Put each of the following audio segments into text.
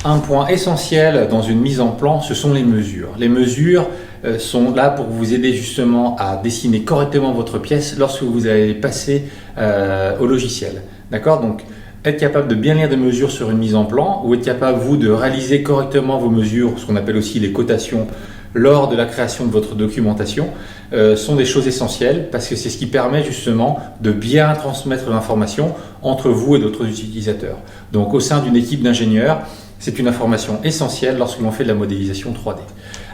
Un point essentiel dans une mise en plan, ce sont les mesures. Les mesures sont là pour vous aider justement à dessiner correctement votre pièce lorsque vous allez passer au logiciel. D'accord? Donc, être capable de bien lire des mesures sur une mise en plan ou être capable, vous, de réaliser correctement vos mesures, ce qu'on appelle aussi les cotations, lors de la création de votre documentation, sont des choses essentielles parce que c'est ce qui permet justement de bien transmettre l'information entre vous et d'autres utilisateurs. Donc, au sein d'une équipe d'ingénieurs, c'est une information essentielle lorsque l'on fait de la modélisation 3D.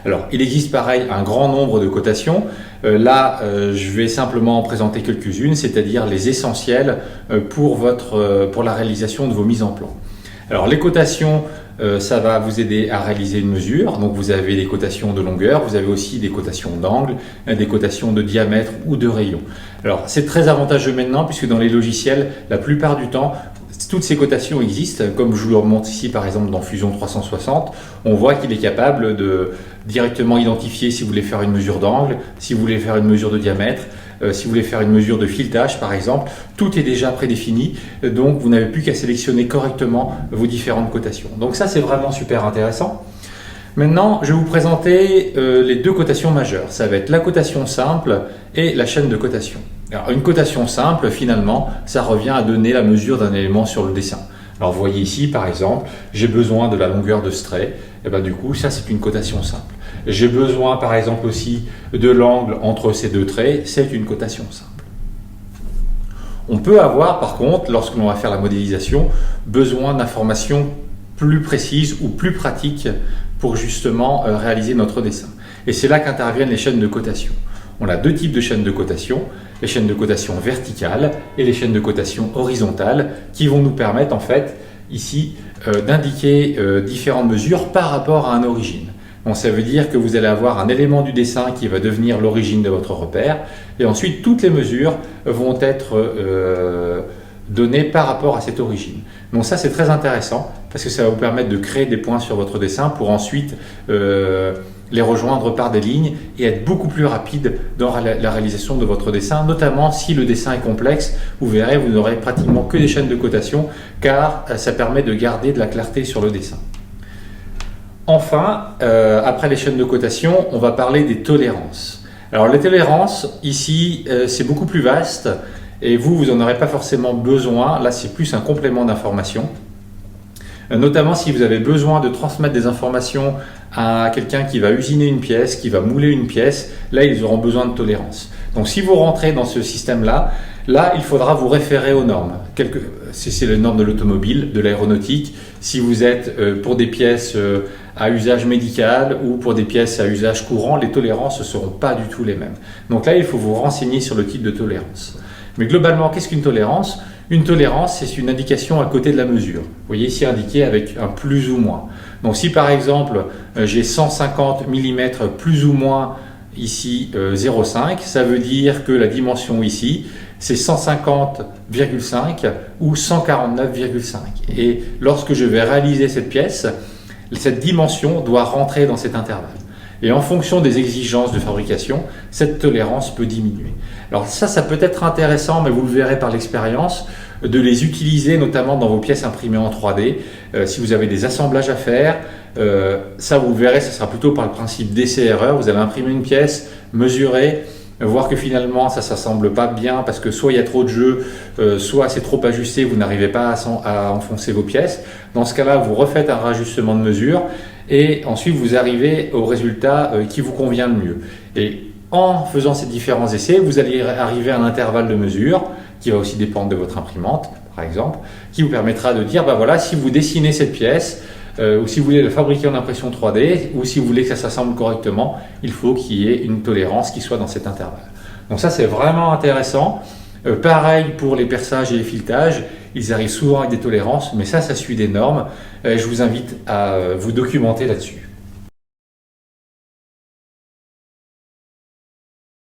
Alors, il existe pareil un grand nombre de cotations. Je vais simplement en présenter quelques-unes, c'est-à-dire les essentielles pour la réalisation de vos mises en plan. Alors, les cotations, ça va vous aider à réaliser une mesure. Donc, vous avez des cotations de longueur, vous avez aussi des cotations d'angle, des cotations de diamètre ou de rayon. Alors, c'est très avantageux maintenant puisque dans les logiciels, la plupart du temps, toutes ces cotations existent, comme je vous le remonte ici par exemple dans Fusion 360, on voit qu'il est capable de directement identifier si vous voulez faire une mesure d'angle, si vous voulez faire une mesure de diamètre, si vous voulez faire une mesure de filetage par exemple, tout est déjà prédéfini, donc vous n'avez plus qu'à sélectionner correctement vos différentes cotations. Donc ça c'est vraiment super intéressant. Maintenant, je vais vous présenter les deux cotations majeures. Ça va être la cotation simple et la chaîne de cotation. Alors, une cotation simple, finalement, ça revient à donner la mesure d'un élément sur le dessin. Alors, vous voyez ici, par exemple, j'ai besoin de la longueur de ce trait. Et bien, du coup, ça, c'est une cotation simple. J'ai besoin, par exemple, aussi de l'angle entre ces deux traits. C'est une cotation simple. On peut avoir, par contre, lorsque l'on va faire la modélisation, besoin d'informations plus précises ou plus pratiques pour justement réaliser notre dessin. Et c'est là qu'interviennent les chaînes de cotation. On a deux types de chaînes de cotation, les chaînes de cotation verticales et les chaînes de cotation horizontales qui vont nous permettre en fait ici d'indiquer différentes mesures par rapport à une origine. Donc, ça veut dire que vous allez avoir un élément du dessin qui va devenir l'origine de votre repère et ensuite toutes les mesures vont être données par rapport à cette origine. Donc ça c'est très intéressant parce que ça va vous permettre de créer des points sur votre dessin pour ensuite les rejoindre par des lignes et être beaucoup plus rapide dans la réalisation de votre dessin, notamment si le dessin est complexe. Vous verrez, vous n'aurez pratiquement que des chaînes de cotation car ça permet de garder de la clarté sur le dessin. Enfin, après les chaînes de cotation, on va parler des tolérances. Alors les tolérances, ici, c'est beaucoup plus vaste et vous n'en aurez pas forcément besoin. Là, c'est plus un complément d'information. Notamment si vous avez besoin de transmettre des informations à quelqu'un qui va usiner une pièce, qui va mouler une pièce, là ils auront besoin de tolérance. Donc si vous rentrez dans ce système-là, il faudra vous référer aux normes. C'est les normes de l'automobile, de l'aéronautique. Si vous êtes pour des pièces à usage médical ou pour des pièces à usage courant, les tolérances ne seront pas du tout les mêmes. Donc là, il faut vous renseigner sur le type de tolérance. Mais globalement, qu'est-ce qu'une tolérance ? Une tolérance, c'est une indication à côté de la mesure. Vous voyez ici indiqué avec un plus ou moins. Donc si par exemple, j'ai 150 mm plus ou moins ici 0,5, ça veut dire que la dimension ici, c'est 150,5 ou 149,5. Et lorsque je vais réaliser cette pièce, cette dimension doit rentrer dans cet intervalle. Et en fonction des exigences de fabrication, cette tolérance peut diminuer. Alors ça peut être intéressant, mais vous le verrez par l'expérience, de les utiliser notamment dans vos pièces imprimées en 3D. Si vous avez des assemblages à faire, ça vous le verrez, ce sera plutôt par le principe d'essai-erreur. Vous allez imprimer une pièce, mesurer, voir que finalement ça ne s'assemble pas bien parce que soit il y a trop de jeu, soit c'est trop ajusté, vous n'arrivez pas à enfoncer vos pièces. Dans ce cas-là, vous refaites un rajustement de mesure et ensuite vous arrivez au résultat qui vous convient le mieux. Et en faisant ces différents essais, vous allez arriver à un intervalle de mesure qui va aussi dépendre de votre imprimante, par exemple, qui vous permettra de dire, voilà, si vous dessinez cette pièce, ou si vous voulez la fabriquer en impression 3D, ou si vous voulez que ça s'assemble correctement, il faut qu'il y ait une tolérance qui soit dans cet intervalle. Donc ça, c'est vraiment intéressant. Pareil pour les perçages et les filetages, ils arrivent souvent avec des tolérances, mais ça suit des normes. Je vous invite à vous documenter là-dessus.